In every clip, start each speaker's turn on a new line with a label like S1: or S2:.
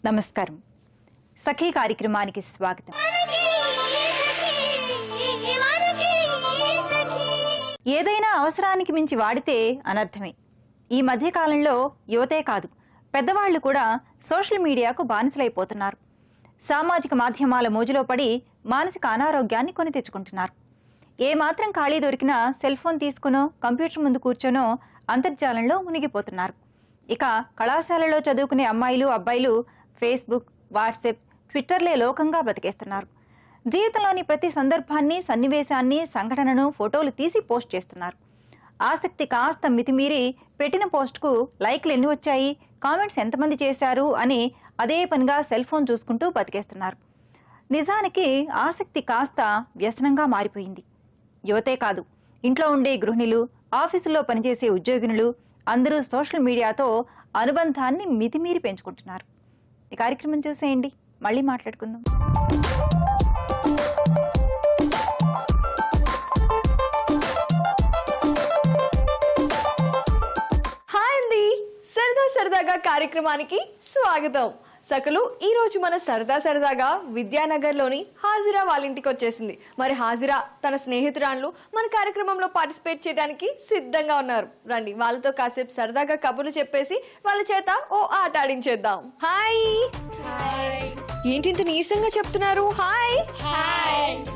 S1: నమస్కారం. సఖీ కార్యక్రమానికి స్వాగతం. ఏదైనా అవసరానికి మించి వాడితే అనర్థమే. ఈ మధ్య కాలంలో యువతే కాదు, పెద్దవాళ్లు కూడా సోషల్ మీడియాకు బానిసలైపోతున్నారు. సామాజిక మాధ్యమాల మోజులో పడి మానసిక అనారోగ్యాన్ని కొని తెచ్చుకుంటున్నారు. ఏమాత్రం ఖాళీ దొరికినా సెల్ ఫోన్ తీసుకునో కంప్యూటర్ ముందు కూర్చొనో అంతర్జాలంలో మునిగిపోతున్నారు. ఇక కళాశాలలో చదువుకునే అమ్మాయిలు అబ్బాయిలు ఫేస్బుక్, వాట్సాప్, ట్విట్టర్లే లోకంగా బతికేస్తున్నారు. జీవితంలోని ప్రతి సందర్భాన్ని, సన్నివేశాన్ని, సంఘటనను ఫోటోలు తీసి పోస్ట్ చేస్తున్నారు. ఆసక్తి కాస్త మితిమీరి పెట్టిన పోస్ట్కు లైక్లు ఎన్ని వచ్చాయి, కామెంట్స్ ఎంతమంది చేశారు అని అదే పనిగా సెల్ ఫోన్ చూసుకుంటూ బతికేస్తున్నారు. నిజానికి ఆసక్తి కాస్త వ్యసనంగా మారిపోయింది. యువతే కాదు, ఇంట్లో ఉండే గృహిణులు, ఆఫీసుల్లో పనిచేసే ఉద్యోగినులు అందరూ సోషల్ మీడియాతో అనుబంధాన్ని మితిమీరి పెంచుకుంటున్నారు. ఈ కార్యక్రమం చూసేయండి, మళ్ళీ మాట్లాడుకుందాం.
S2: హాయ్ అండి, సరదాగా కార్యక్రమానికి స్వాగతం. సకలు ఈ రోజు మన సరదాగా విద్యానగర్లోని హాజిరా వాళ్ళ ఇంటికి వచ్చేసింది. మరి హాజిరా తన స్నేహితురాళ్ళు మన కార్యక్రమంలో పార్టిసిపేట్ చేయడానికి సిద్ధంగా ఉన్నారు. రండి వాళ్ళతో కాసేపు సరదాగా కబుర్లు చెప్పేసి వాళ్ళ చేత ఓ ఆట ఆడించేద్దాం. హాయ్. ఏంటి ఇంత నీరసంగా చెప్తున్నారు? హాయ్.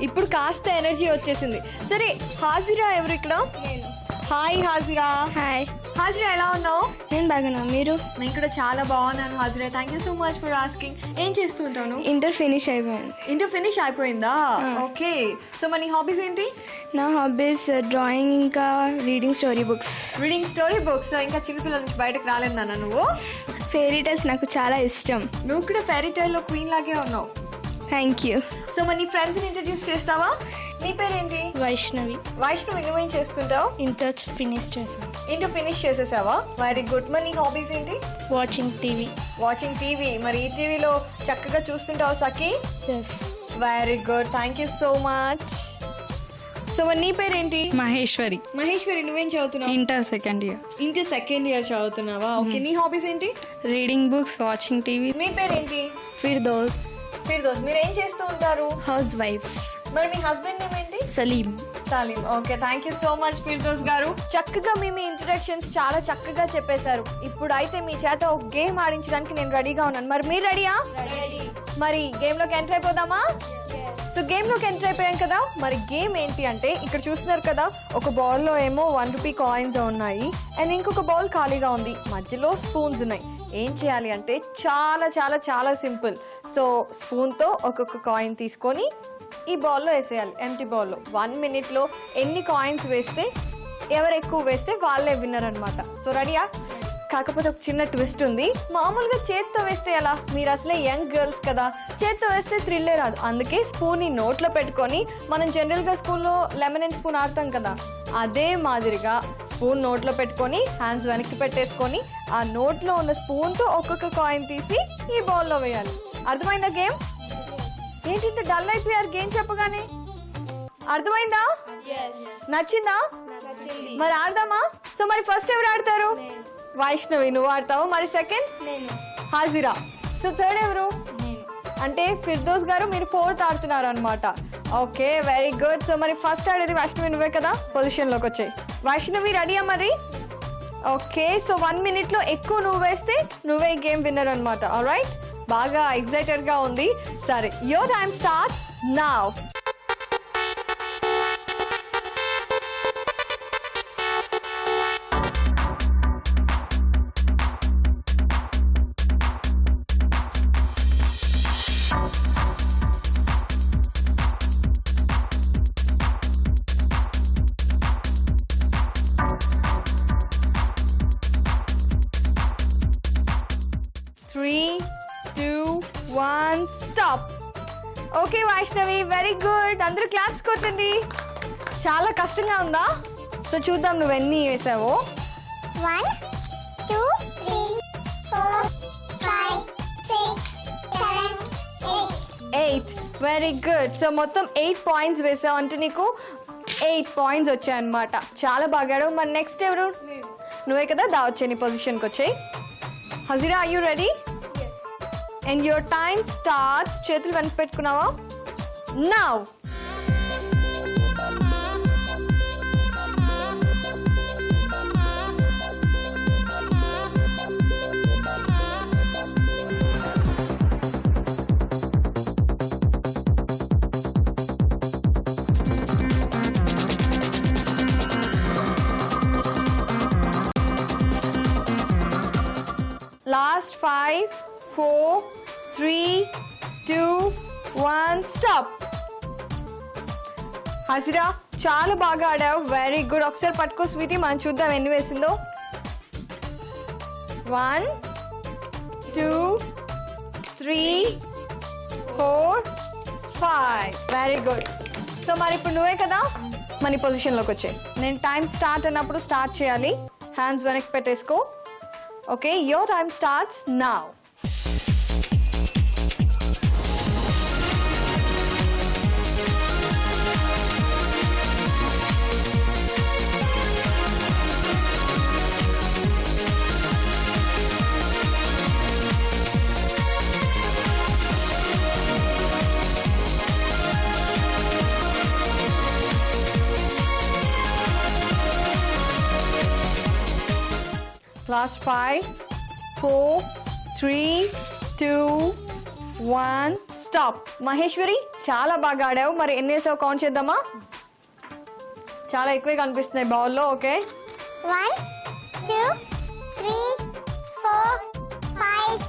S2: ఇప్పుడు కాస్త ఎనర్జీ వచ్చేసింది. సరే హాజిరా ఎవరు ఇక్కడ? హాయ్ హాజిరా.
S3: హాయ్
S2: హాజిరా, ఎలా ఉన్నావు?
S3: నేను బాగున్నా, మీరు?
S2: నేను కూడా చాలా బాగున్నాను Hajira. Thank you so much for asking. ఏం చేస్తుంటాను?
S3: ఇంటర్ ఫినిష్ అయిపోయింది.
S2: ఇంటర్ ఫినిష్ అయిపోయిందా? ఓకే. సో మరి నీ హాబీస్ ఏంటి?
S3: నా హాబీస్ డ్రాయింగ్ ఇంకా reading story books.
S2: Reading story books. ఇంకా చిన్నపిల్లల నుంచి బయటకు రాలేదన్నా నువ్వు?
S3: ఫెయిరీ టైల్స్ నాకు చాలా ఇష్టం.
S2: నువ్వు కూడా ఫెయిరీ టైల్ లో క్వీన్ లాగే ఉన్నావు.
S3: Thank you.
S2: సో మరి నీ ఫ్రెండ్స్ ని ఇంట్రడ్యూస్ చేస్తావా? నీ పేరేంటి?
S3: వైష్ణవి.
S2: వైష్ణవి, నువ్వేం చేస్తుంటావు?
S3: ఇంటర్ ఫినిష్ చేశాను.
S2: ఇంటర్ ఫినిష్ చేసేసావా? Very good. మరి నీ హాబీస్ ఏంటి?
S3: Watching TV.
S2: Watching TV. మరి ఈ టీవీలో చక్కగా చూస్తుంటావు సఖీ?
S3: Yes.
S2: Very good, thank you so much. So మరి నీ పేరేంటి?
S4: మహేశ్వరి.
S2: మహేశ్వరి, నువ్వేం చదువుతున్నావు?
S4: Inter second year.
S2: Inter second year చదువుతున్నావా? ఓకే. నీ హాబీస్ ఏంటి?
S4: Reading books, watching TV.
S2: మీ పేరేంటి?
S3: ఫిర్దోస్.
S2: ఫిర్దోస్. మీరు ఏం చేస్తూ ఉంటారు?
S3: House wife.
S2: మరి మీ హస్బెండ్ నేమ్ ఏంటి?
S3: Salim.
S2: Salim. Okay, thank you so much Firdous గారు. చక్కగా మీ ఇంట్రడక్షన్స్ చాలా చక్కగా చెప్పేశారు. ఇప్పుడు అయితే మీ చేత ఒక గేమ్ ఆడించడానికి నేను రెడీగా ఉన్నాను. మరి మీరు రెడీయా? మరి గేమ్ లోకి ఎంటర్ అయిపోదామా? సో గేమ్ లోకి ఎంటర్ అయిపోయాం కదా. మరి గేమ్ ఏంటి అంటే, ఇక్కడ చూస్తున్నారు కదా, ఒక బౌల్ లో ఏమో 1 రూపీ కాయిన్స్ ఉన్నాయి అండ్ ఇంకొక బౌల్ ఖాళీగా ఉంది. మధ్యలో స్పూన్స్ ఉన్నాయి. ఏం చేయాలి అంటే చాలా చాలా చాలా సింపుల్. సో స్పూన్ తో ఒక్కొక్క కాయిన్ తీసుకొని ఈ బౌల్లో వేసేయాలి, ఎంటీ బౌల్లో. 1 minute లో ఎన్ని కాయిన్స్ వేస్తే, ఎవరు ఎక్కువ వేస్తే వాళ్ళే విన్నర్ అనమాట. సో రెడీయా? కాకపోతే ఒక చిన్న ట్విస్ట్ ఉంది. మామూలుగా చేత్తో వేస్తే ఎలా? మీరు అసలే యంగ్ గర్ల్స్ కదా, చేత్తో వేస్తే థ్రిల్లే రాదు. అందుకే స్పూన్ ని నోట్లో పెట్టుకొని, మనం జనరల్ గా స్కూల్లో లెమన్ అండ్ స్పూన్ ఆడతాం కదా, అదే మాదిరిగా స్పూన్ నోట్లో పెట్టుకొని హ్యాండ్స్ వెనక్కి పెట్టేసుకొని ఆ నోట్లో ఉన్న స్పూన్ తో ఒక్కొక్క కాయిన్ తీసి ఈ బౌల్లో వేయాలి. అర్థమైందా గేమ్? ఏంటి ఇంత డల్ అయిపోయారు గేమ్ చెప్పగానే? అర్థమైందా? నచ్చిందా? మరి ఆడదామా? సో మరి ఫస్ట్ ఎవరు ఆడతారు? వైష్ణవి, నువ్వు ఆడతావు. మరి సెకండ్? హాజిరా. సో థర్డ్ ఎవరు? అంటే ఫిర్దోస్ గారు, మీరు 4th ఆడుతున్నారు అనమాట. Okay, very good. సో మరి ఫస్ట్ ఆడేది వైష్ణవి నువ్వే కదా, పొజిషన్ లోకి వచ్చాయి. వైష్ణవి రెడీయా మరి? ఓకే. సో 1 minute లో ఎక్కువ నువ్వు వేస్తే నువ్వే ఈ గేమ్ విన్నర్ అనమాట. ఆల్రైట్, బాగా ఎక్సైటెడ్ గా ఉంది. సరే, your time starts now. Stop. Okay Vaishnavi, very good. అందరూ క్లాప్స్ కొట్టండి. చాలా కష్టంగా ఉందా? సో చూద్దాం నువ్వు ఎన్ని వేసావో.
S5: 1 2 3 4 5 6 7 8.
S2: Very good. సో మొత్తం 8 పాయింట్స్ వేసావు అంటే నీకు 8 పాయింట్స్ వచ్చాయన్నమాట. చాలా బాగాడు. మరి నెక్స్ట్ ఎవరు? నువ్వే కదా, దా వచ్చే నీ పొజిషన్కి వచ్చాయి. Hajira, are you ready? And your time starts. చేతులు వెనక పెట్టుకున్నావా? నౌ. Last 5, 4, 3, 2, 1, stop. హసిరా చాలా బాగా ఆడావు. Very good. ఒకసారి పట్టుకో స్వీటీ, మనం చూద్దాం ఎన్ని వేసిందో. 1, 2, 3, 4, 5. Very good. సో మరి ఇప్పుడు నువ్వే కదా మన పొజిషన్లోకి వచ్చాయి. నేను టైం స్టార్ట్ అన్నప్పుడు స్టార్ట్ చేయాలి. హ్యాండ్స్ వెనక్కి పెట్టేసుకో. Okay, your time starts now. Last 5, 4, 3, 2, 1, stop. Maheshwari చాలా బాగా ఆడావు. మరి ఎన్ని వేసావు కౌంట్ చేద్దామా? చాలా ఎక్కువే కనిపిస్తున్నాయి బౌల్లో. ఓకే,
S5: 1, 2, 3, 4, 5,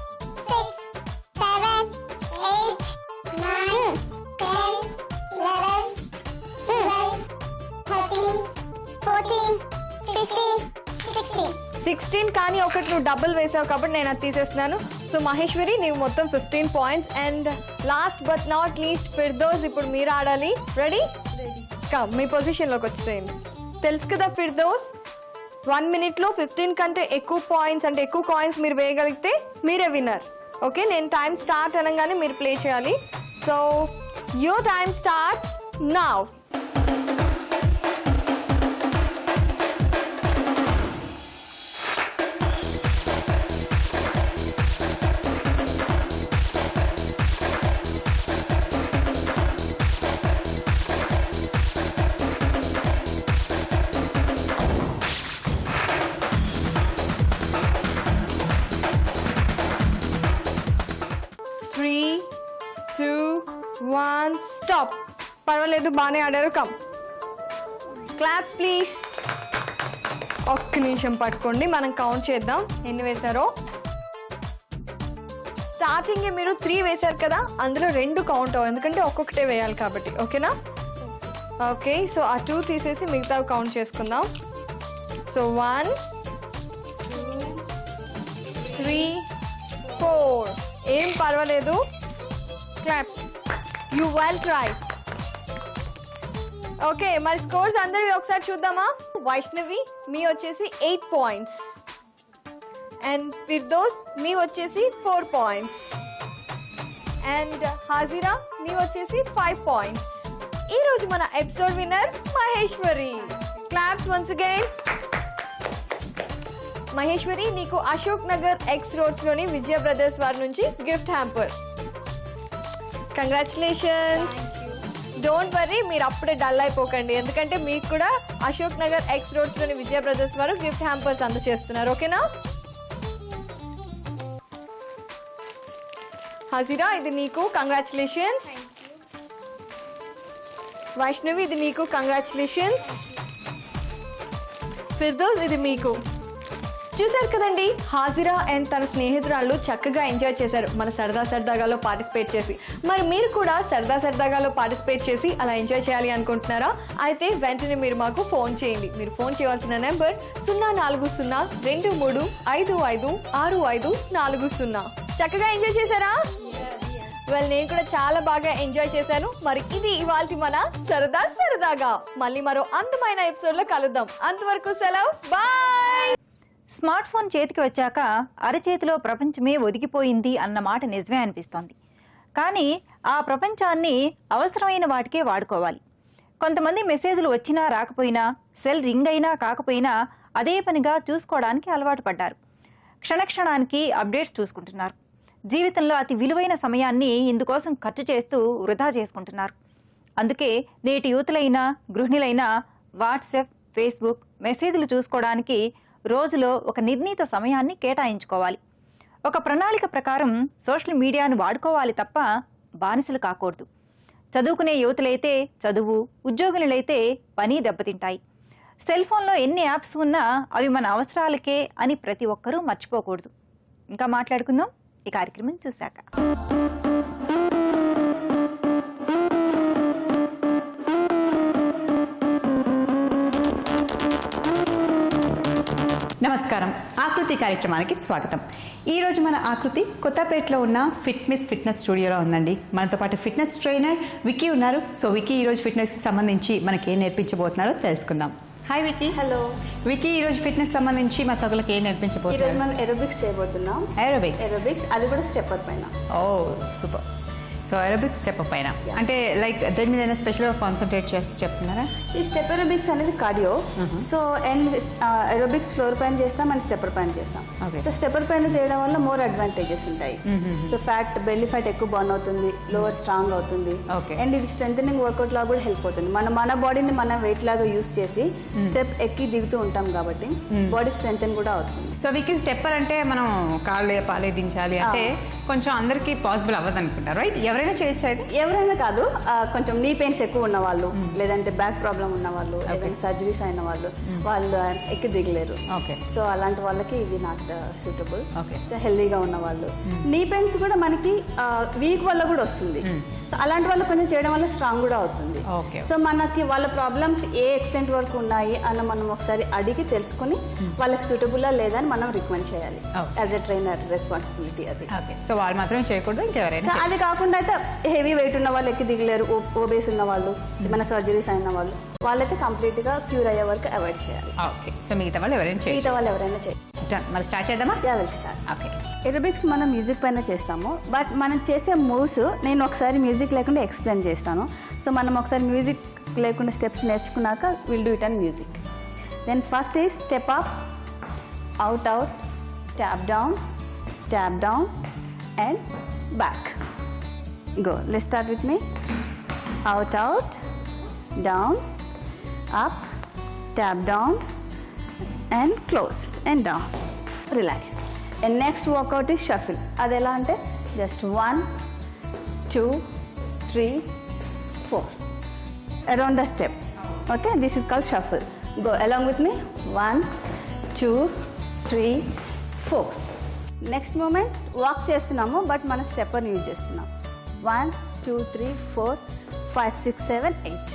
S5: 6, 7, 8, 9, 10, 11, 12, 13, 14, 15, 16.
S2: 16 కానీ ఒకటి నువ్వు డబుల్ వేసావు కాబట్టి నేను అది తీసేస్తున్నాను. సో మహేశ్వరి నీవు మొత్తం 15 points. And last but not least Firdous, ఇప్పుడు మీరు ఆడాలి. రెడీ? కమ్, మీ పొజిషన్లోకి వచ్చేయండి. తెలుసు కదా ఫిర్దోస్, 1 minute-లో 15 కంటే ఎక్కువ పాయింట్స్ అంటే ఎక్కువ కాయిన్స్ మీరు వేయగలిగితే మీరే విన్నర్. ఓకే, నేను టైం స్టార్ట్ అనగానే మీరు ప్లే చేయాలి. So your time start now. Stop. పర్వాలేదు, బాగానే ఆడారు. Come, clap please. ఒక్క నిమిషం పట్టుకోండి, మనం కౌంట్ చేద్దాం ఎన్ని వేశారో. స్టార్టింగ్ మీరు 3 వేశారు కదా, అందులో 2 కౌంట్ అవ్వ, ఎందుకంటే ఒక్కొక్కటే వేయాలి కాబట్టి. ఓకేనా? ఓకే, సో ఆ 2 తీసేసి మిగతా కౌంట్ చేసుకుందాం. సో 1, 2, 3, 4. ఏం పర్వాలేదు. Claps. You well try. Okay, మరి స్కోర్స్ అందరివి ఒకసారి చూద్దామా? వైష్ణవి మీ వచ్చేసి 8 పాయింట్స్ అండ్ ఫిర్దోస్ మీ వచ్చేసి 4 పాయింట్స్ అండ్ హాజిరా మీ వచ్చేసి 5 పాయింట్స్. ఈ రోజు మన episode winner Maheshwari. Claps once again. Maheshwari, నీకు అశోక్ నగర్ ఎక్స్ రోడ్స్ లోని విజయ బ్రదర్స్ వారి నుంచి gift hamper. Congratulations. Don't worry, మీరు అప్పుడే డల్ అయిపోకండి, ఎందుకంటే మీకు కూడా అశోక్ నగర్ ఎక్స్ రోడ్స్ లోని విజయ బ్రదర్స్ వారు గిఫ్ట్ హ్యాంపర్స్ అందజేస్తున్నారు. ఓకేనా? హజిరా, ఇది నీకు కంగ్రాచులేషన్స్. వైష్ణవి, ఇది నీకు కంగ్రాచులేషన్స్. ఫిర్దోస్, ఇది మీకు. చూసారు కదండి, హాజిరా అండ్ తన స్నేహితురాళ్ళు చక్కగా ఎంజాయ్ చేశారు మన సరదా సరదాగాలో పార్టిసిపేట్ చేసి. మరి మీరు కూడా సరదా సరదాగాలో పార్టిసిపేట్ చేసి అలా ఎంజాయ్ చేయాలి అనుకుంటున్నారా? అయితే వెంటనే మీరు మాకు ఫోన్ చేయండి. మీరు ఫోన్ చేయవలసిన నెంబర్ 040-2355-6540. చక్కగా ఎంజాయ్ చేశారా? వెల్, నేను కూడా చాలా బాగా ఎంజాయ్ చేశాను. మరి ఇది ఇవాల్టి మన సరదా సరదాగా. మళ్ళీ మరో అందమైన ఎపిసోడ్లో కలుద్దాం. అంతవరకు సెలవు, బాయ్.
S1: స్మార్ట్ ఫోన్ చేతికి వచ్చాక అరచేతిలో ప్రపంచమే ఒదిగిపోయింది అన్న మాట నిజమే అనిపిస్తోంది. కానీ ఆ ప్రపంచాన్ని అవసరమైన వాటికే వాడుకోవాలి. కొంతమంది మెసేజ్లు వచ్చినా రాకపోయినా, సెల్ రింగ్ అయినా కాకపోయినా అదే పనిగా చూసుకోవడానికి అలవాటు పడ్డారు. క్షణక్షణానికి అప్డేట్స్ చూసుకుంటున్నారు. జీవితంలో అతి విలువైన సమయాన్ని ఇందుకోసం ఖర్చు చేస్తూ వృధా చేసుకుంటున్నారు. అందుకే నేటి యువతులైనా గృహిణులైనా వాట్సాప్, ఫేస్బుక్, మెసేజ్లు చూసుకోవడానికి రోజులో ఒక నిర్ణీత సమయాన్ని కేటాయించుకోవాలి. ఒక ప్రణాళిక ప్రకారం సోషల్ మీడియాను వాడుకోవాలి తప్ప బానిసలు కాకూడదు. చదువుకునే యువతులైతే చదువు, ఉద్యోగులైతే పని దెబ్బతింటాయి. సెల్ ఫోన్లో ఎన్ని యాప్స్ ఉన్నా అవి మన అవసరాలకే అని ప్రతి ఒక్కరూ మర్చిపోకూడదు. ఇంకా మాట్లాడుకుందాం ఈ కార్యక్రమం చూశాక.
S6: నమస్కారం, ఆకృతి కార్యక్రమానికి స్వాగతం. ఈరోజు మన ఆకృతి కొత్తపేటలో ఉన్న ఫిట్నెస్ స్టూడియోలో ఉందండి. మనతో పాటు ఫిట్నెస్ ట్రైనర్ వికీ ఉన్నారు. సో వికీ ఈరోజు ఫిట్నెస్కి సంబంధించి మనకి ఏం నేర్పించబోతున్నారో తెలుసుకుందాం. హాయ్ వికీ.
S7: హలో
S6: వికీ, ఈరోజు ఫిట్నెస్ సంబంధించి మా సభలకు ఏం నేర్పించబోతున్నారు?
S7: ఈరోజు మనం ఏరోబిక్స్ చేయబోతున్నాం. ఏరోబిక్స్ అది కూడా స్టెప్పర్ పైన.
S6: ఓ సూపర్. సో ఏరోబిక్స్ స్టెప్ పైన అంటే లైక్ దేని మీద స్పెషల్గా కాన్సన్ట్రేట్ చేస్తూ చెప్తున్నారా?
S7: ఈ స్టెప్ ఏరోబిక్స్ అనేది cardio. So and aerobics floor పైన చేస్తాం అండ్ స్టెప్పర్ పైన చేస్తాం. సో స్టెప్పర్ పైన చేయడం వల్ల మోర్ అడ్వాంటేజెస్ ఉంటాయి. సో బెల్లీ ఫ్యాట్ ఎక్కువ బర్న్ అవుతుంది, లోవర్ స్ట్రాంగ్ అవుతుంది, అండ్ ఇది స్ట్రెంథనింగ్ వర్కౌట్ లాగా కూడా హెల్ప్ అవుతుంది. మన బాడీని మన వెయిట్ లాగా యూస్ చేసి స్టెప్ ఎక్కి దిగుతూ ఉంటాం కాబట్టి బాడీ స్ట్రెంథన్ కూడా అవుతుంది.
S6: సో వికీ, స్టెప్పర్ అంటే మనం కాళ్ళు పాలే దించాలి అంటే కొంచెం అందరికీ పాసిబుల్ అవ్వదు అనుకుంటారు, రైట్? ఎవరైనా చేయొచ్చు అది?
S7: ఎవరైనా కాదు, కొంచెం నీ పెయిన్స్ ఎక్కువ ఉన్న వాళ్ళు, లేదంటే బ్యాక్ ప్రాబ్లం ఉన్న వాళ్ళు, లేదంటే సర్జరీస్ అయిన వాళ్ళు ఎక్కి దిగలేరు. సో అలాంటి వాళ్ళకి ఇది నాట్ సూటబుల్. హెల్దీగా ఉన్న వాళ్ళు, నీ పెయిన్స్ కూడా మనకి వీక్ వల్ల కూడా వస్తుంది. సో అలాంటి వాళ్ళు కొంచెం చేయడం వల్ల స్ట్రాంగ్ కూడా అవుతుంది. సో మనకి వాళ్ళ ప్రాబ్లమ్స్ ఏ ఎక్స్టెంట్ వరకు ఉన్నాయి అన్న మనం ఒకసారి అడిగి తెలుసుకుని వాళ్ళకి సూటబుల్లా లేదని మనం రికమెండ్ చేయాలి. యాజ్ ఎ ట్రైనర్ రెస్పాన్సిబిలిటీ అది.
S6: సో వాళ్ళు మాత్రమే చేయకూడదు, ఇంకెవరైనా?
S7: అది కాకుండా అయితే హెవీ వెయిట్ ఉన్న వాళ్ళు ఎక్కి దిగలేరు, ఓబేస్ ఉన్న వాళ్ళు, మన సర్జరీస్ అయిన వాళ్ళు, వాళ్ళైతే కంప్లీట్ గా క్యూర్ అయ్యే వరకు అవాయిడ్ చేయాలి.
S6: ఓకే. సో మిగతా వాళ్ళు ఎవరైనా చేయాలి. మరి స్టార్ట్ చేద్దామా?
S7: ఓకే. ఏరోబిక్స్ మనం మ్యూజిక్ పైన చేస్తాము, బట్ మనం చేసే మూవ్స్ నేను ఒకసారి మ్యూజిక్ లేకుండా ఎక్స్ప్లెయిన్ చేస్తాను. సో మనం ఒకసారి మ్యూజిక్ లేకుండా స్టెప్స్ నేర్చుకున్నాక will do it and music. Then first is step up, out out, tap down and back. Go. Let's start with me. Out, down, up, tap down, and close, and down. Relax. And next workout is shuffle. Adela ante just 1, 2, 3, 4. Around the step. Okay, this is called shuffle. Go along with me. 1, 2, 3, 4. Next moment walk చేస్తున్నాము, but మన stepper use చేస్తున్నాం. 1, 2, 3, 4, 5, 6, 7, 8.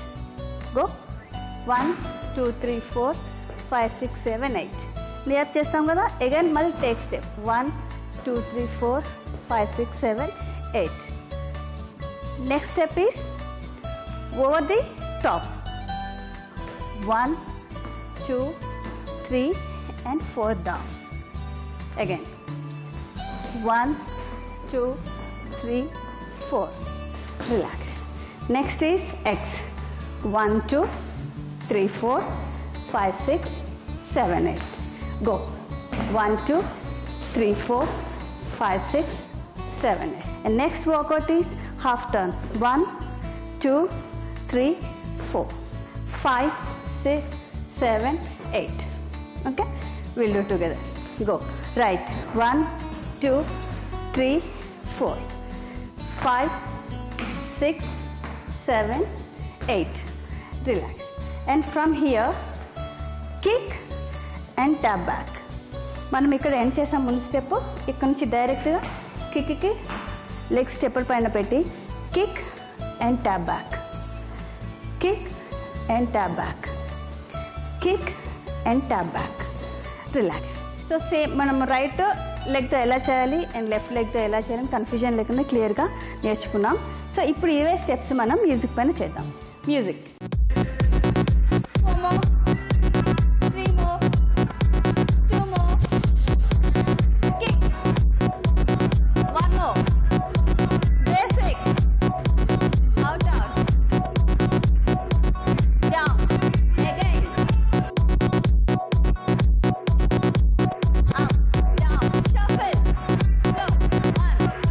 S7: Go. 1, 2, 3, 4, 5, 6, 7, 8. Near చేస్తాం కదా, again మళ్ళీ take step. 1, 2, 3, 4, 5, 6, 7, 8. Next step is over the top. 1, 2, 3 and 4 down. Again. 1, 2, 3, 4. Relax. Next is X. 1, 2, 3, 4, 5, 6, 7, 8. Go. 1, 2, 3, 4, 5, 6, 7, 8. And next workout is half turn. 1, 2, 3, 4, 5, 6, 7, 8. Okay? We'll do together. Go. Right. 1, 2, 3, 4, 5, 6, 7, 8. Relax. And from here, kick and tap back. మనం ఇక్కడ end చేసాం ముందు step. ఇక్కడ నుంచి డైరెక్ట్గా కిక్కి leg stepper పైన పెట్టి kick and tap back, kick and tap back, kick and tap back. Relax. So same మనం రైట్ లెగ్తో ఎలా చేయాలి అండ్ లెఫ్ట్ లెగ్తో ఎలా చేయాలని కన్ఫ్యూజన్ లేకుండా క్లియర్గా నేర్చుకున్నాం. సో ఇప్పుడు ఇవే స్టెప్స్ మనం మ్యూజిక్ పైన చేద్దాం. Music. 4 more, 3 more, 2 more, kick, 1 more, basic, out, down, again, up, down, shuffle, slow, 1,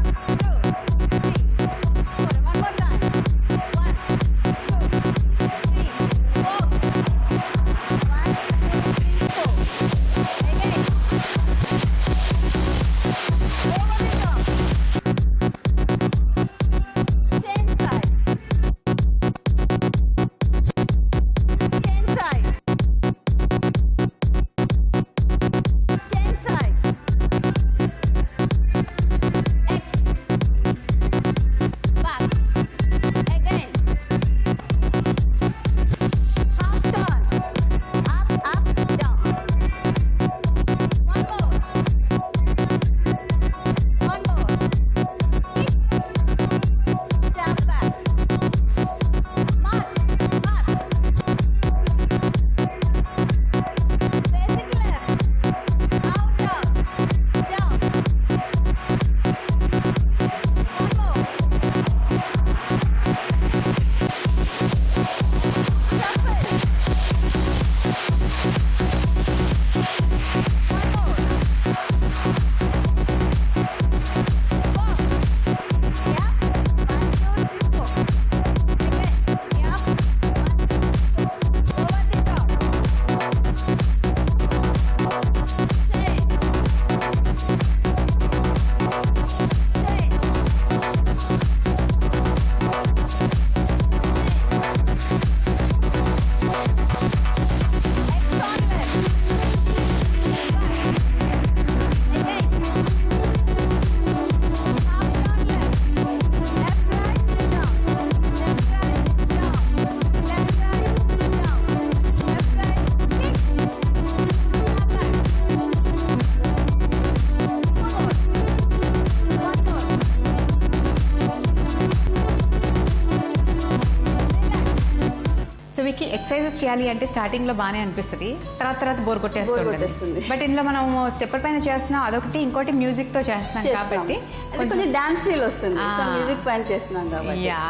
S6: so వీకి ఎక్సర్సైజెస్ చేయాలి అంటే స్టార్టింగ్ లో బాగానే అనిపిస్తుంది, తర్వాత బోర్ కొట్టేస్తుంది.
S7: కొట్టేస్తుంది.
S6: బట్ ఇందులో మనం స్టెప్పర్ పైన చేస్తున్నాం, అదొకటి, ఇంకోటి మ్యూజిక్ తో చేస్తున్నాం కాబట్టి
S7: కొంచెం డాన్స్ ఫీల్ వస్తుంది.
S6: Ah.
S7: మ్యూజిక్ పైన చేస్తున్నాం కాబట్టి.
S6: యా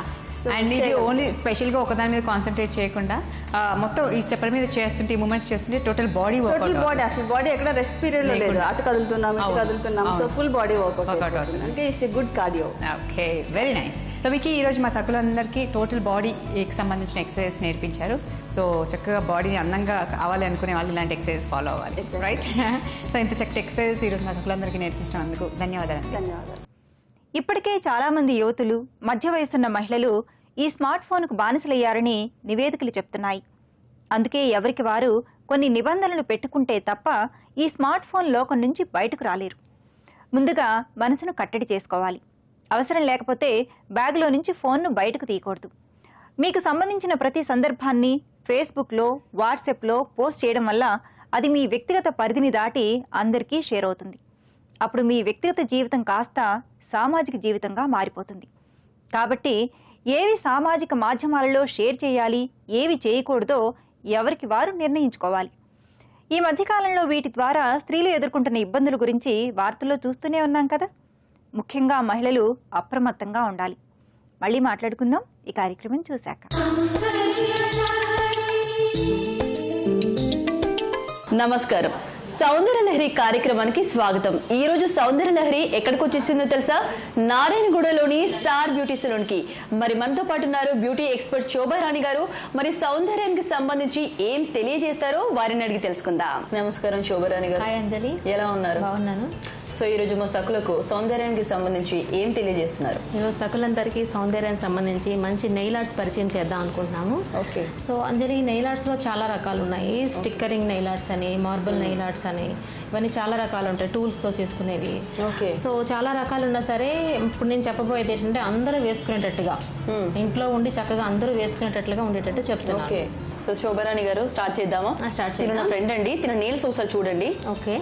S6: అండ్ ఇది ఓన్లీ స్పెషల్ గా ఒకదాని మీద కాన్సన్ట్రేట్ చేయకుండా మొత్తం ఈ స్టెప్పర్ మీద చేస్తుంటే, మూమెంట్స్ చేస్తుంటే total body
S7: total
S6: workout
S7: body, అసలు బాడీ ఎక్కడ రెస్ట్ పీరియడ్ లో లేదు, అటు కదులుతున్నాం ఇటు
S6: అవును.
S7: కదులుతున్నాం, సో
S6: అవును.
S7: ఫుల్ బాడీ వర్కౌట్
S6: Workout
S7: అవుతుంది. అంటే it's good cardio.
S6: Okay, very nice. So మీకు ఈ రోజు మా సకులందరికీ టోటల్ బాడీకి సంబంధించిన ఎక్సర్సైజ్ నేర్పించారు. సో చక్కగా బాడీని అందంగా కావాలి అనుకునే వాళ్ళు ఇలాంటి ఎక్సర్సైజ్ ఫాలో అవ్వాలి, రైట్? సో ఇంత చక్కటి ఎక్సర్సైజ్ ఈ రోజు మా సకులందరికీ నేర్పించినందుకు ధన్యవాదాలు.
S7: ధన్యవాదాలు.
S1: ఇప్పటికే చాలా మంది యువతులు, మధ్య వయసున్న మహిళలు ఈ స్మార్ట్ ఫోన్కు బానిసలయ్యారని నివేదికలు చెప్తున్నాయి. అందుకే ఎవరికి వారు కొన్ని నిబంధనలు పెట్టుకుంటే తప్ప ఈ స్మార్ట్ ఫోన్ లోకం నుంచి బయటకు రాలేరు. ముందుగా మనసును కట్టడి చేసుకోవాలి. అవసరం లేకపోతే బ్యాగ్లో నుంచి ఫోన్ను బయటకు తీయకూడదు. మీకు సంబంధించిన ప్రతి సందర్భాన్ని ఫేస్బుక్లో, వాట్సాప్లో పోస్ట్ చేయడం వల్ల అది మీ వ్యక్తిగత పరిధిని దాటి అందరికీ షేర్ అవుతుంది. అప్పుడు మీ వ్యక్తిగత జీవితం కాస్త సామాజిక జీవితంగా మారిపోతుంది. కాబట్టి ఏవి సామాజిక మాధ్యమాలలో షేర్ చేయాలి, ఏవి చేయకూడదో ఎవరికి వారు నిర్ణయించుకోవాలి. ఈ మధ్యకాలంలో వీటి ద్వారా స్త్రీలు ఎదుర్కొంటున్న ఇబ్బందుల గురించి వార్తల్లో చూస్తూనే ఉన్నాం కదా. ముఖ్యంగా మహిళలు అప్రమత్తంగా ఉండాలి. మళ్ళీ మాట్లాడుకుందాం ఈ కార్యక్రమం చూశాక.
S8: నమస్కారం, సౌందర్య లహరి కార్యక్రమానికి స్వాగతం. ఈ రోజు సౌందర్య లహరి ఎక్కడికి వచ్చేసిందో తెలుసా? నారాయణగూడలోని స్టార్ బ్యూటీ సెలూన్ కి. మరి మనతో పాటు ఉన్నారు బ్యూటీ ఎక్స్పర్ట్ శోభారాణి గారు. మరి సౌందర్యానికి సంబంధించి ఏం తెలియజేస్తారో వారిని అడిగి తెలుసుకుందాం. నమస్కారం శోభారాణి గారు.
S9: హాయ్ అంజలి,
S8: ఎలా ఉన్నారు?
S9: బాగున్నాను.
S8: సో ఈ రోజు మా సకులకు సౌందర్యానికి సంబంధించి ఏం తెలియజేస్తున్నారు?
S9: ఈరోజు సకులందరికీ సౌందర్యానికి సంబంధించి మంచి నెయిల్ ఆర్ట్స్ పరిచయం చేద్దాం అనుకుంటున్నాము.
S8: ఓకే.
S9: సో అంజలి, నెయిల్ ఆర్ట్స్ లో చాలా రకాలు ఉన్నాయి. స్టిక్కరింగ్ నెయిల్ ఆర్ట్స్ అని, మార్బుల్ నెయిల్ ఆర్ట్స్ అని, ఇవన్నీ చాలా రకాలు ఉంటాయి, టూల్స్ తో చేసుకునేవి.
S8: ఓకే.
S9: సో చాలా రకాలు ఉన్నా సరే ఇప్పుడు నేను చెప్పబోయేది ఏంటంటే అందరూ వేసుకునేటట్టుగా, ఇంట్లో ఉండి చక్కగా అందరూ వేసుకునేటట్లుగా ఉండేటట్టు చెప్తున్నాను.
S8: ఓకే. సో శోభారాణి గారు స్టార్ట్ చేద్దామా?
S9: స్టార్ట్
S8: తిన నా
S9: చేద్దాం.
S8: ఫ్రెండ్ అండి, తిన నీల్స్ ఒకసారి చూడండి.
S9: ఓకే.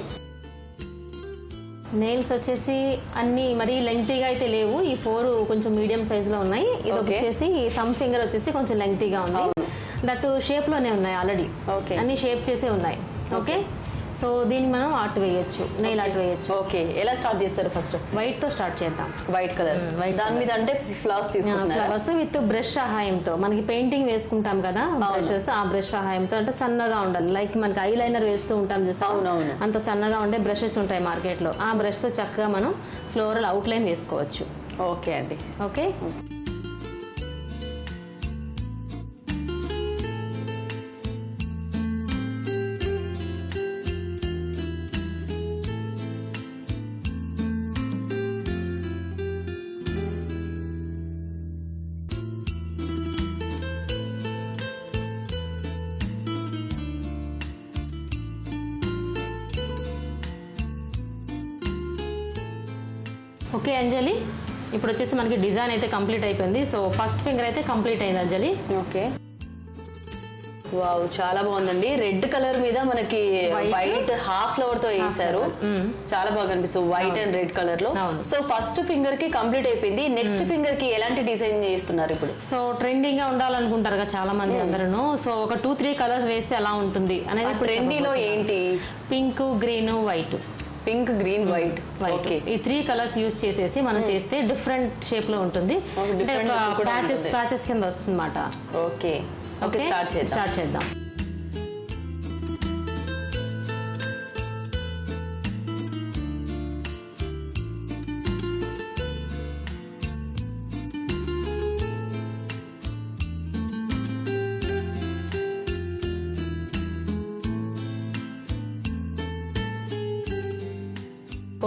S9: నెయిల్స్ వచ్చేసి అన్ని మరీ లెంగ్తీగా అయితే లేవు. ఈ 4 కొంచెం మీడియం సైజ్ లో ఉన్నాయి. ఇది వచ్చేసి థంబ్ ఫింగర్ వచ్చేసి కొంచెం లెంగ్తీగా ఉంది. దట్ షేప్ లోనే ఉన్నాయి ఆల్రెడీ.
S8: ఓకే.
S9: అన్ని షేప్ చేసే ఉన్నాయి. ఓకే. సో దీన్ని మనం ఆర్ట్ వేయొచ్చు, నెయిల్ ఆర్ట్ వేయొచ్చు.
S8: ఓకే. ఎలా స్టార్ట్ చేస్తారు? ఫస్ట్
S9: వైట్ తో స్టార్ట్ చేద్దాం.
S8: White colour.
S9: white
S8: దాని మీద అంటే ఫ్లవర్స్ తీసుకుంటున్నారా?
S9: ఫ్లవర్స్ విత్ బ్రష్ సహాయంతో. మనకి పెయింటింగ్ వేసుకుంటాం కదా బ్రషెస్, ఆ బ్రష్ సహాయంతో అంటే సన్నగా ఉండాలి. లైక్ మనకి ఐ లైనర్ వేస్తూ ఉంటాం చూస్తాం,
S8: అవునవును.
S9: అంత సన్నగా ఉండే బ్రషెస్ ఉంటాయి మార్కెట్ లో. ఆ బ్రష్ తో చక్కగా మనం ఫ్లోరల్ అవుట్ లైన్ వేసుకోవచ్చు.
S8: ఓకే అండి.
S9: ఓకే. ఓకే అంజలి, ఇప్పుడు వచ్చేసి మనకి డిజైన్ అయితే కంప్లీట్ అయిపోయింది. సో ఫస్ట్ ఫింగర్ అయితే కంప్లీట్ అయింది అంజలి.
S8: ఓకే. వావ్, చాలా బాగుందండి. రెడ్ కలర్ మీద మనకి వైట్ హాఫ్ ఫ్లవర్ తో వేసారు. చాలా బాగా కనిపిస్తుంది వైట్ అండ్ రెడ్ కలర్ లో. సో ఫస్ట్ ఫింగర్ కి కంప్లీట్ అయిపోయింది. నెక్స్ట్ ఫింగర్ కి ఎలాంటి డిజైన్ చేస్తున్నారు ఇప్పుడు?
S9: సో ట్రెండింగ్ గా ఉండాలనుకుంటారు కదా చాలా మంది అందరూ. సో ఒక 2-3 కలర్స్ వేస్తే ఎలా ఉంటుంది అనేది
S8: ట్రెండీలో ఏంటి?
S9: Pink, green, white.
S8: Pink, green, white. Okay.
S9: ఈ 3 కలర్స్ యూజ్ చేసేసి మనం చేస్తే డిఫరెంట్ షేప్ లో ఉంటుంది. ప్యాచెస్ కింద వస్తుంది అన్నమాట.
S8: ఓకే. ఓకే, స్టార్ట్ చేద్దాం.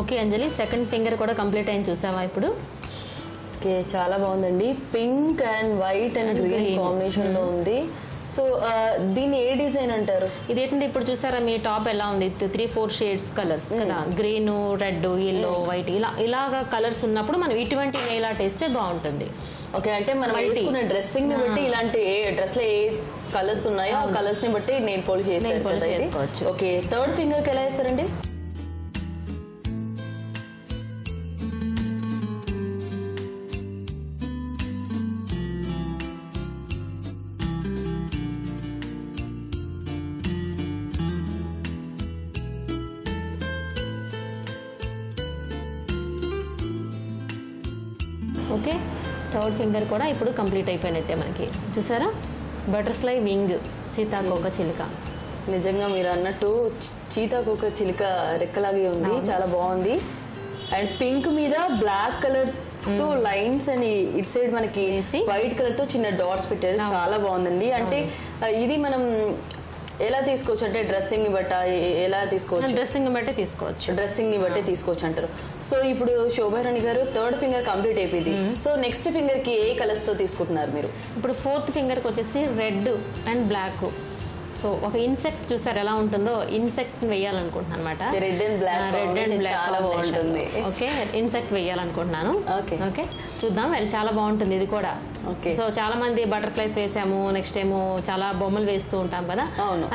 S9: ఓకే అంజలి, సెకండ్ ఫింగర్ కూడా కంప్లీట్ అయింది, చూసావా ఇప్పుడు?
S8: ఓకే, చాలా బాగుందండి. Pink and white and green combination లో ఉంది. సో దీన్ని ఏ డిజైన్ అంటారు?
S9: ఇదేంటంటే ఇప్పుడు చూసారా మీ టాప్ ఎలా ఉంది 3-4 షేడ్స్ కలర్స్ కదా, గ్రీన్, రెడ్, ఎల్లో, వైట్ ఇలాగా కలర్స్ ఉన్నప్పుడు మనం ఇటువంటి నెయిల్ ఆర్ట్ వేస్తే బాగుంటుంది.
S8: ఓకే, అంటే మనం వేసుకున్న డ్రెస్సింగ్ ని బట్టి ఇలాంటి డ్రెస్ లో ఏ కలర్స్ ఉన్నాయో ఆ కలర్స్ ని బట్టి నెయిల్ పాలిష్ చేసుకోవచ్చు. ఓకే, థర్డ్ ఫింగర్ కి ఎలా వేస్తారండి?
S9: ఓకే, థర్డ్ ఫింగర్ కూడా ఇప్పుడు కంప్లీట్ అయిపోయినట్టే. మనకి చూసారా బటర్ఫ్లై వింగ్, సీతాకోక చిలుక.
S8: నిజంగా మీరు అన్నట్టు సీతాకోక చిలుక రెక్కలాగే ఉంది, చాలా బాగుంది. అండ్ పింక్ మీద బ్లాక్ కలర్ తో లైన్స్ అని ఇటు సైడ్ మనకి వైట్ కలర్ తో చిన్న డాట్స్ పెట్టారు, చాలా బాగుందండి. అంటే ఇది మనం ఎలా తీసుకోవచ్చు అంటే డ్రెస్సింగ్ ని బట్టి ఎలా తీసుకోవచ్చు?
S9: డ్రెస్సింగ్ బట్టే తీసుకోవచ్చు,
S8: డ్రెస్సింగ్ ని బట్టే తీసుకోవచ్చు అంటారు. సో ఇప్పుడు శోభారాణి గారు థర్డ్ ఫింగర్ కంప్లీట్ అయిపోయింది. సో నెక్స్ట్ ఫింగర్ కి ఏ కలర్స్ తో తీసుకుంటున్నారు మీరు?
S9: ఇప్పుడు ఫోర్త్ ఫింగర్ కి వచ్చేసి రెడ్ అండ్ బ్లాక్. సో ఒక ఇన్సెక్ట్ చూసారు ఎలా ఉంటుందో, ఇన్సెక్ట్ వేయాలనుకుంటున్నాను అనమాట.
S8: Red and black,
S9: red and black
S8: చాలా బాగుంటుంది.
S9: ఓకే, ఇన్సెక్ట్ వేయాలనుకుంటున్నాను.
S8: ఓకే
S9: ఓకే, చూద్దాం. చాలా బాగుంటుంది ఇది కూడా.
S8: ఓకే,
S9: సో చాలా మంది బటర్ఫ్లైస్ వేసాము, నెక్స్ట్ ఏమో చాలా బొమ్మలు వేస్తూ ఉంటాం కదా,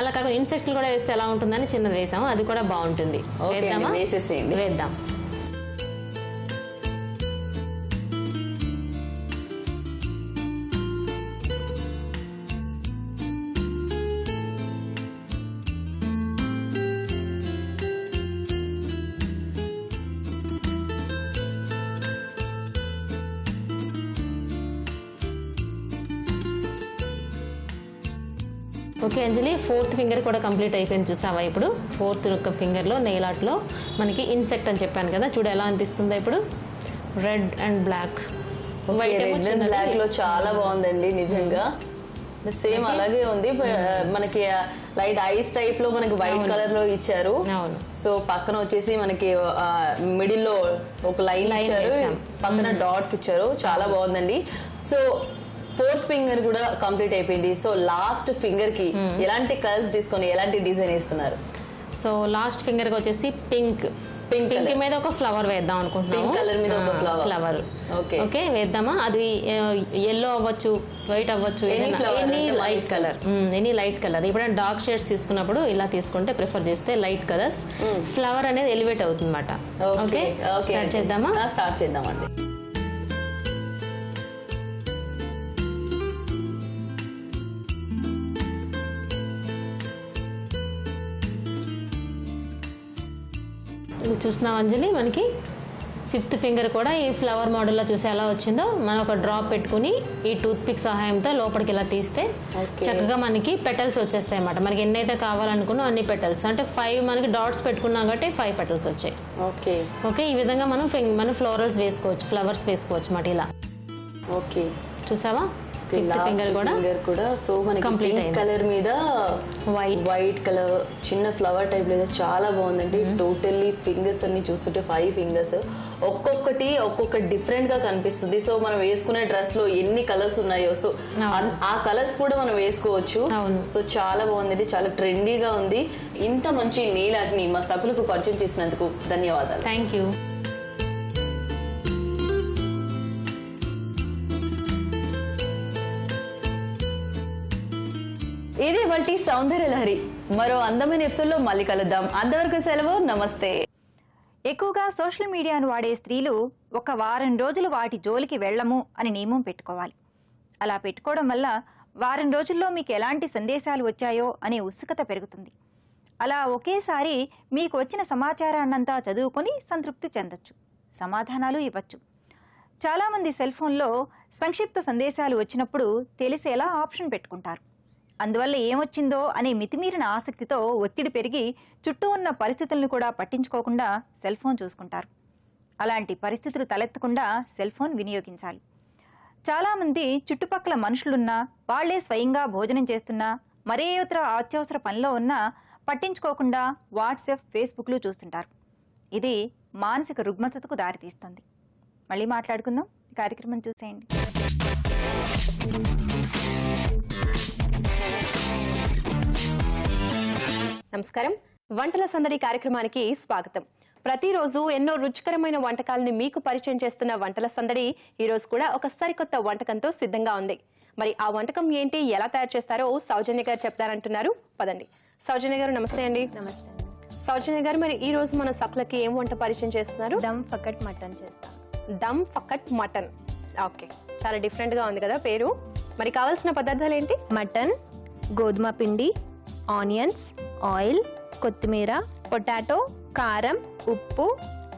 S9: అలా కాకుండా ఇన్సెక్ట్లు కూడా వేస్తే ఎలా ఉంటుందని చిన్నది వేసాము, అది కూడా బాగుంటుంది. వేద్దామా?
S8: వేసేసేయండి,
S9: వేద్దాం. ఓకే అంజలి, ఫోర్త్ ఫింగర్ కూడా కంప్లీట్ అయిపోయింది చూసావా? ఇప్పుడు ఫోర్త్ ఫింగర్ లో నెయిల్ ఆర్ట్ లో మనకి ఇన్సెక్ట్ అని చెప్పాను కదా, చూడు ఎలా అనిపిస్తుందో ఇప్పుడు. Red and black,
S8: red and black లో చాలా బాగుందండి నిజంగా. సేమ్ అలాగే ఉంది. మనకి లైట్ ఐస్ టైప్ లో మనకి వైట్ కలర్ లో ఇచ్చారు. సో పక్కన వచ్చేసి మనకి మిడిల్ లో ఒక లైన్ ఇచ్చారు, పక్కన డాట్స్ ఇచ్చారు, చాలా బాగుందండి. సో ఫోర్త్ ఫింగర్ కూడా కంప్లీట్ అయిపోయింది. సో లాస్ట్ ఫింగర్ కి ఎలాంటి కలర్స్ తీసుకొని ఎలాంటి డిజైన్ ఇస్తున్నారు?
S9: సో లాస్ట్ ఫింగర్ కి వచ్చేసి పింక్ మీద ఒక ఫ్లవర్ వేద్దాం అనుకుంటున్నాం.
S8: పింక్ కలర్ మీద ఒక
S9: ఫ్లవర్. ఓకే, వేద్దామా? అది ఎల్లో అవ్వచ్చు, వైట్ అవ్వచ్చు, ఎనీ లైట్ కలర్. ఇప్పుడు డార్క్ షేడ్స్ తీసుకున్నప్పుడు ఇలా తీసుకుంటే ప్రిఫర్ చేస్తే లైట్ కలర్స్, ఫ్లవర్ అనేది ఎలివేట్ అవుతుంది అన్నమాట. ఓకే, స్టార్ట్ చేద్దామా?
S8: స్టార్ట్ చేద్దామండి.
S9: చూస్తున్నాం అంజలి, మనకి ఫిఫ్త్ ఫింగర్ కూడా ఈ ఫ్లవర్ మోడల్లో చూసి ఎలా వచ్చిందో మనం ఒక డ్రాప్ పెట్టుకుని ఈ టూత్ పిక్ సహాయంతో లోపలికి ఇలా తీస్తే చక్కగా మనకి పెటల్స్ వచ్చేస్తాయి అన్నమాట. మనకి ఎన్నైతే కావాలనుకున్నా అన్ని పెటల్స్, అంటే 5 మనకి డాట్స్ పెట్టుకున్నాం కాబట్టి 5 పెటల్స్ వచ్చాయి.
S8: ఓకే
S9: ఓకే, ఈ విధంగా మనం ఫ్లోరల్స్ వేసుకోవచ్చు, ఫ్లవర్స్ వేసుకోవచ్చు అన్నమాట ఇలా.
S8: ఓకే,
S9: చూసావా? ఫిఫ్త్ ఫింగర్
S8: కూడా సో మనకి పింక్ కలర్ మీద వైట్ కలర్ చిన్న ఫ్లవర్ టైప్ లేదా చాలా బాగుందండి. టోటల్లీ ఫింగర్స్ అన్ని చూస్తుంటే 5 ఫింగర్స్, ఒక్కొక్క డిఫరెంట్ గా కనిపిస్తుంది. సో మనం వేసుకునే డ్రెస్ లో ఎన్ని కలర్స్ ఉన్నాయో సో ఆ కలర్స్ కూడా మనం వేసుకోవచ్చు. సో చాలా బాగుందండి, చాలా ట్రెండీగా ఉంది. ఇంత మంచి నెయిల్ ఆర్ట్ ని మా సభ్యులకు పరిచయం చేసినందుకు ధన్యవాదాలు.
S9: Thank you.
S8: ఇదే వంటి సౌందర్య లహరి. మరో అందమైన ఎపిసోడ్ లో మళ్ళీ కలుద్దాం. అంతవరకు సెలవు, నమస్తే.
S1: ఎక్కువగా సోషల్ మీడియాను వాడే స్త్రీలు ఒక వారం రోజులు వాటి జోలికి వెళ్ళము అని నియమం పెట్టుకోవాలి. అలా పెట్టుకోవడం వల్ల వారం రోజుల్లో మీకు ఎలాంటి సందేశాలు వచ్చాయో అనే ఉత్సుకత పెరుగుతుంది. అలా ఒకేసారి మీకు వచ్చిన సమాచారాన్నంతా చదువుకొని సంతృప్తి చెందొచ్చు, సమాధానాలు ఇవ్వచ్చు. చాలామంది సెల్ ఫోన్లో సంక్షిప్త సందేశాలు వచ్చినప్పుడు తెలిసేలా ఆప్షన్ పెట్టుకుంటారు. అందువల్ల ఏమొచ్చిందో అనే మితిమీరిన ఆసక్తితో ఒత్తిడి పెరిగి చుట్టూ ఉన్న పరిస్థితులను కూడా పట్టించుకోకుండా సెల్ ఫోన్ చూసుకుంటారు. అలాంటి పరిస్థితులు తలెత్తకుండా సెల్ ఫోన్ వినియోగించాలి. చాలామంది చుట్టుపక్కల మనుషులున్నా, వాళ్లే స్వయంగా భోజనం చేస్తున్నా, మరే ఇతర అత్యవసర పనిలో ఉన్నా పట్టించుకోకుండా వాట్సాప్, ఫేస్బుక్లు చూస్తుంటారు. ఇది మానసిక రుగ్మతకు దారితీస్తుంది. మళ్ళీ మాట్లాడుకుందాం, కార్యక్రమం చూసేయండి.
S10: నమస్కారం. వంటల సందడి కార్యక్రమానికి స్వాగతం. ప్రతిరోజు ఎన్నో రుచికరమైన వంటకాలను మీకు పరిచయం చేస్తున్న వంటల సందడి ఈ రోజు కూడా ఒక సరికొత్త వంటకంతో సిద్ధంగా ఉంది. మరి ఆ వంటకం ఏంటి, ఎలా తయారు చేస్తారో సౌజన్య గారు చెప్తారంటున్నారు. పదండి. సౌజన్య గారు నమస్తే అండి.
S2: నమస్తే.
S10: సౌజన్య గారు, మరి ఈ రోజు మన సకులకి ఏం వంట పరిచయం చేస్తున్నారు?
S2: దమ్ ఫకట్ మటన్ చేస్తాను.
S10: దమ్ ఫకట్ మటన్. ఓకే, చాలా డిఫరెంట్ గా ఉంది కదా పేరు. మరి కావాల్సిన పదార్థాలు ఏంటి?
S2: మటన్, గోధుమ పిండి, ఆనియన్స్, ఆయిల్, కొత్తిమీర, పొటాటో, కారం, ఉప్పు,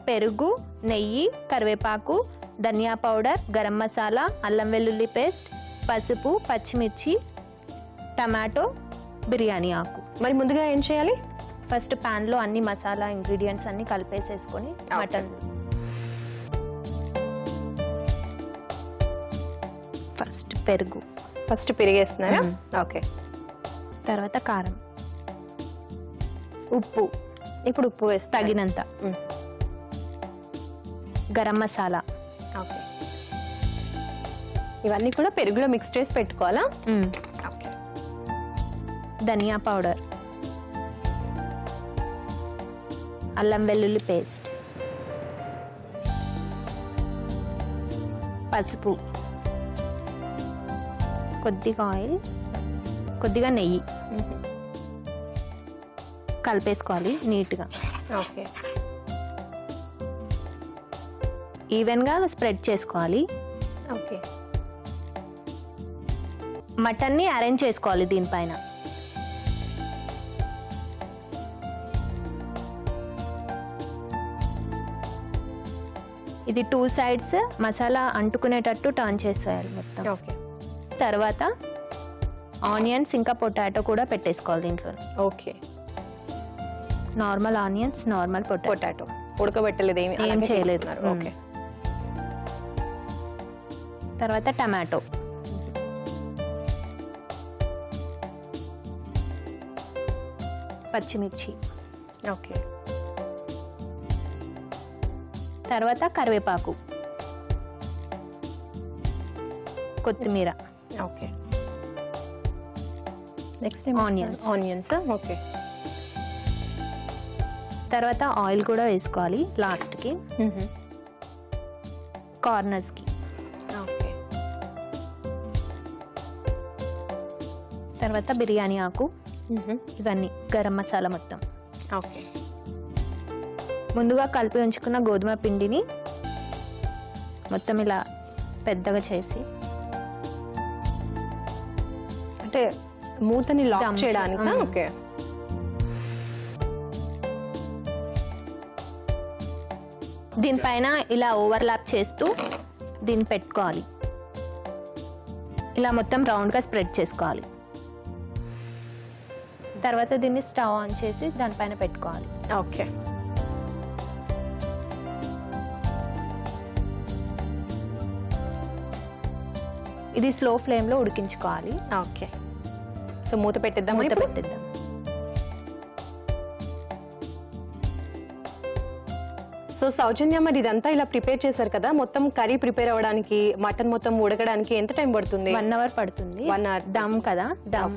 S2: పెరుగు, నెయ్యి, కరివేపాకు, ధనియా పౌడర్, గరం మసాలా, అల్లం వెల్లుల్లి పేస్ట్, పసుపు, పచ్చిమిర్చి, టమాటో, బిర్యానీ ఆకు.
S10: మరి ముందుగా ఏం చేయాలి?
S2: ఫస్ట్ పాన్ లో అన్ని మసాలా ఇంగ్రీడియంట్స్ అన్ని కలిపేసేసుకొని మటన్ ఫస్ట్
S10: పెరిగేస్తున్నారా? ఓకే.
S2: తర్వాత కారం,
S10: ఉప్పు. ఇప్పుడు ఉప్పు వేస్తే
S2: తగినంత, గరం మసాలా.
S10: ఓకే, ఇవన్నీ కూడా పెరుగులో మిక్స్ చేసి పెట్టుకోవాలా? ఓకే.
S2: ధనియా పౌడర్, అల్లం వెల్లుల్లి పేస్ట్, పసుపు, కొద్దిగా ఆయిల్, కొద్దిగా నెయ్యి కలిపేసుకోవాలి నీట్గా.
S10: ఓకే.
S2: ఈవెన్గా స్ప్రెడ్ చేసుకోవాలి.
S10: ఓకే.
S2: మటన్ని అరేంజ్ చేసుకోవాలి దీనిపైన. ఇది 2 sides మసాలా అంటుకునేటట్టు టర్న్ చేసేయాలి మొత్తం.
S10: ఓకే.
S2: తర్వాత ఆనియన్స్ ఇంకా పొటాటో కూడా పెట్టేసుకోవాలి దీంట్లో.
S10: Okay.
S2: Normal onions, normal
S10: potato ఉడకబెట్టలేదు,
S2: ఏం చేయలేదు.
S10: ఓకే.
S2: తర్వాత టమాటో, పచ్చిమిర్చి,
S10: ఓకే.
S2: తర్వాత కరివేపాకు, కొత్తిమీర,
S10: ఓకే. Next onions. ఓకే.
S2: తర్వాత ఆయిల్ కూడా వేసుకోవాలి లాస్ట్కి కార్నర్స్కి.
S10: ఓకే.
S2: తర్వాత బిర్యానీ ఆకు, ఇవన్నీ గరం మసాలా మొత్తం.
S10: ఓకే.
S2: ముందుగా కలిపి ఉంచుకున్న గోధుమ పిండిని మొత్తం ఇలా పెద్దగా చేసి,
S10: అంటే మూతని లాక్ చేయడానికి. ఓకే.
S2: దీనిపైన ఇలా ఓవర్లాప్ చేస్తూ దీన్ని పెట్టుకోవాలి. ఇలా మొత్తం రౌండ్గా స్ప్రెడ్ చేసుకోవాలి. తర్వాత దీన్ని స్టవ్ ఆన్ చేసి దానిపైన పెట్టుకోవాలి.
S10: ఓకే.
S2: ఇది స్లో ఫ్లేమ్లో ఉడికించుకోవాలి.
S10: ఓకే. సో మూత పెట్టేద్దాం.
S2: మూత పెట్టేద్దాం.
S10: సో సౌజన్య, మరి ఇదంతా ఇలా ప్రిపేర్ చేశారు కదా, మొత్తం కర్రీ ప్రిపేర్ అవ్వడానికి, మటన్ మొత్తం ఉడకడానికి ఎంత టైం పడుతుంది?
S2: 1 hour పడుతుంది.
S10: 1 hour.
S2: దమ్ కదా, దమ్.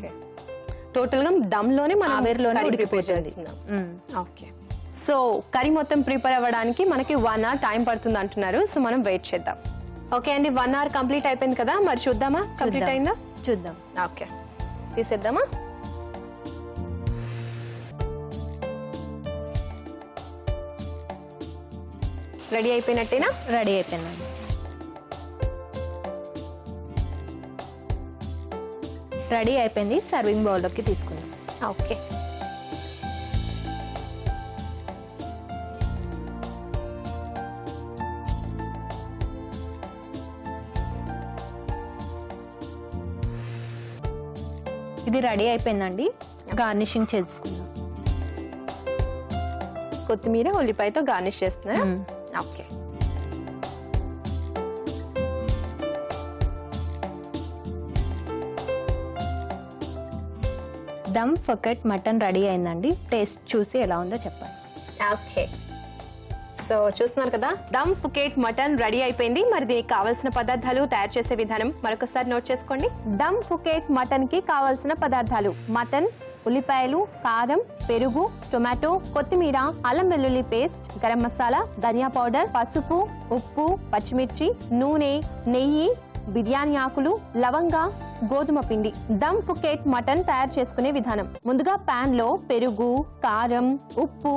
S10: టోటల్ గా దమ్ లోనే మనం
S2: ఆవిరిలోనే
S10: ప్రిపేర్ చేస్తున్నాం. ఓకే. సో కర్రీ మొత్తం ప్రిపేర్ అవ్వడానికి మనకి 1 hour టైం పడుతుంది అంటున్నారు. సో మనం వెయిట్ చేద్దాం. ఓకే అండి, 1 hour కంప్లీట్ అయిపోయింది కదా, మరి చూద్దామా కంప్లీట్ అయిందా?
S2: చూద్దాం.
S10: ఓకే, తీసేద్దామా? రెడీ అయిపోయినట్టేనా?
S2: రెడీ అయిపోయిందండి. రెడీ అయిపోయింది. సర్వింగ్ బౌల్లోకి తీసుకుందాం.
S10: ఓకే.
S2: ఇది రెడీ అయిపోయిందండి. గార్నిషింగ్ చేసుకుందాం.
S10: కొత్తిమీర, ఉల్లిపాయతో గార్నిష్ చేస్తున్నారా? ఓకే.
S2: దమ్ ఫకట్ మటన్ రెడీ అయిందండి. టేస్ట్ చూసి ఎలా ఉందో చెప్పండి.
S10: ఓకే. సో చూస్తున్నారు కదా, దమ్ ఫుకేట్ మటన్ రెడీ అయిపోయింది. మరి దీనికి కావాల్సిన పదార్థాలు, తయారు చేసే విధానం మరొకసారి నోట్ చేసుకోండి. దమ్ ఫుకేట్ మటన్ కి కావాల్సిన పదార్థాలు: మటన్ ఉల్లిపాయలు, కారం, పెరుగు, టొమాటో, కొత్తిమీర, అల్లం వెల్లుల్లి పేస్ట్, గరం మసాలా, ధనియా పౌడర్, పసుపు, ఉప్పు, పచ్చిమిర్చి, నూనె, నెయ్యి, బిర్యానీ ఆకులు, లవంగా, గోధుమ పిండి. దమ్ ఫుకేట్ మటన్ తయారు చేసుకునే విధానం. ముందుగా పాన్ లో పెరుగు, కారం, ఉప్పు,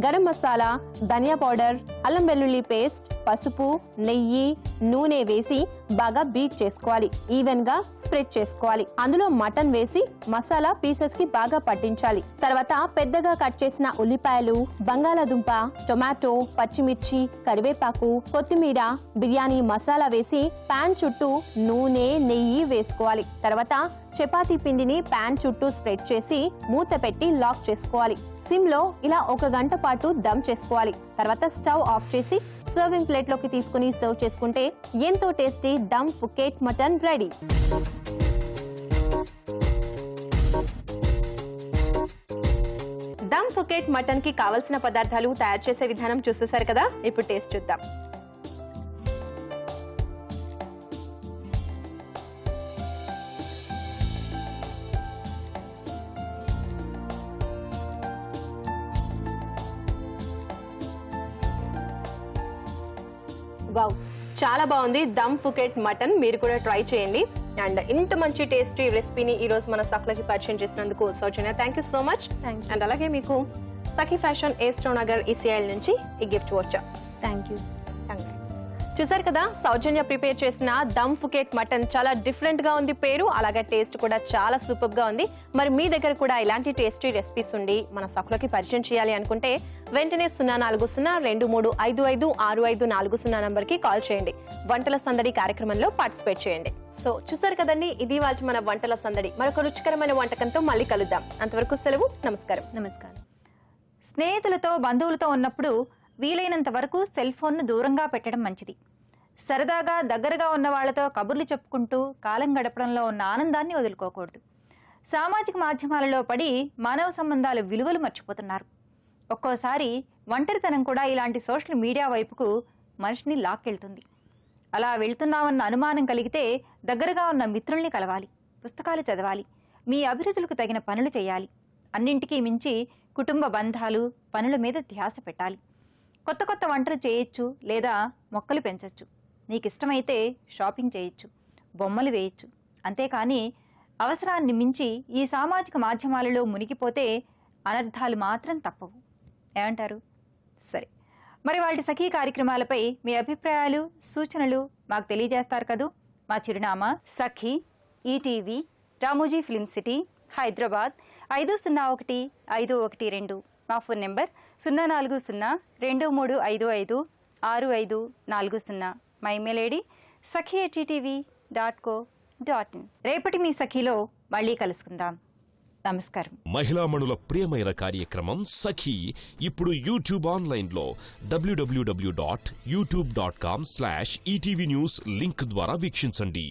S10: గరం మసాలా, ధనియా పౌడర్, అల్లం వెల్లుల్లి పేస్ట్, పసుపు, నెయ్యి, నూనె వేసి బాగా బీట్ చేసుకోవాలి. ఈవెన్ గా స్ప్రెడ్ చేసుకోవాలి. అందులో మటన్ వేసి మసాలా పీసెస్ కి బాగా పట్టించాలి. తర్వాత పెద్దగా కట్ చేసిన ఉల్లిపాయలు, బంగాళాదుంప, టొమాటో, పచ్చిమిర్చి, కరివేపాకు, కొత్తిమీర, బిర్యానీ మసాలా వేసి పాన్ చుట్టూ నూనె, నెయ్యి వేసుకోవాలి. తర్వాత చపాతీ పిండిని పాన్ చుట్టూ స్ప్రెడ్ చేసి మూత పెట్టి లాక్ చేసుకోవాలి. సిమ్ లో ఇలా 1 గంట పాటు దమ్ చేసుకోవాలి. తర్వాత స్టవ్ ఆఫ్ చేసి సర్వింగ్ ప్లేట్ లోకి తీసుకుని సర్వ్ చేసుకుంటే ఎంతో tasty dum pukht mutton ready. Dum pukht mutton కి కావలసిన పదార్థాలు, తయారు చేసే విధానం చూసేశారు కదా. ఇప్పుడు టేస్ట్ చూద్దాం. వావ్, చాలా బాగుంది దమ్ ఫుకేట్ మటన్. మీరు కూడా ట్రై చేయండి. అండ్ ఇంత మంచి టేస్టీ రెసిపీని ఈ రోజు మన సఖులకి పరిచయం చేసినందుకు Soujanya, thank you so much. And అలాగే మీకు సఖీ ఫ్యాషన్ ఏస్ట్రో నగర్ ఈసీఐల్ నుంచి ఈ గిఫ్ట్ వచ్చా.
S7: Thank you.
S10: చూసారు కదా, సౌజన్య ప్రిపేర్ చేసిన దమ్ ఫుకేట్ మటన్ చాలా డిఫరెంట్ గా ఉంది పేరు, అలాగే టేస్ట్ కూడా చాలా సూపర్ గా ఉంది. మరి మీ దగ్గర కూడా ఇలాంటి టేస్టీ రెసిపీస్ ఉండి మన సఖులకి పరిచయం చేయాలి అనుకుంటే వెంటనే 0402255654 నంబర్ కి కాల్ చేయండి. వంటల సందడి కార్యక్రమంలో పార్టిసిపేట్ చేయండి. సో చూసారు కదండి, ఇది వాళ్ళ మన వంటల సందడి. మరొక రుచికరమైన వంటకంతో మళ్ళీ కలుద్దాం. అంతవరకు సెలవు. నమస్కారం.
S7: నమస్కారం.
S1: స్నేహితులతో, బంధువులతో ఉన్నప్పుడు వీలైనంత వరకు సెల్ ఫోన్ను దూరంగా పెట్టడం మంచిది. సరదాగా దగ్గరగా ఉన్న వాళ్లతో కబుర్లు చెప్పుకుంటూ కాలం గడపడంలో ఉన్న ఆనందాన్ని వదులుకోకూడదు. సామాజిక మాధ్యమాలలో పడి మానవ సంబంధాల విలువలు మర్చిపోతున్నారు. ఒక్కోసారి ఒంటరితనం కూడా ఇలాంటి సోషల్ మీడియా వైపుకు మనిషిని లాక్కెళ్తుంది. అలా వెళ్తున్నామన్న అనుమానం కలిగితే దగ్గరగా ఉన్న మిత్రుల్ని కలవాలి, పుస్తకాలు చదవాలి, మీ అభిరుచులకు తగిన పనులు చేయాలి. అన్నింటికీ మించి కుటుంబ బంధాలు, పనుల మీద ధ్యాస పెట్టాలి. కొత్త కొత్త వంటలు చేయొచ్చు, లేదా మొక్కలు పెంచొచ్చు. నీకు ఇష్టమైతే షాపింగ్ చేయొచ్చు, బొమ్మలు వేయచ్చు. అంతేకాని అవసరాన్ని మించి ఈ సామాజిక మాధ్యమాలలో మునిగిపోతే అనర్థాలు మాత్రం తప్పవు. ఏమంటారు? సరే, మరి వాటి సఖీ కార్యక్రమాలపై మీ అభిప్రాయాలు, సూచనలు మాకు తెలియజేస్తారు కదూ. మా చిరునామా సఖీ, ఈటీవీ, రామోజీ ఫిల్మ్ సిటీ, హైదరాబాద్ 501512. మా ఫోన్ నెంబర్ 0402355654. మా ఇమెయిల్ ఐడి sakhi@ettv.co.in. రేపటి మీ సఖీలో మళ్ళీ కలుసుకుందాం. నమస్కారం.
S11: మహిళామణుల ప్రియమైన కార్యక్రమం సఖీ ఇప్పుడు యూట్యూబ్ ఆన్లైన్లో www.youtube.com/ETV News లింక్ ద్వారా వీక్షించండి.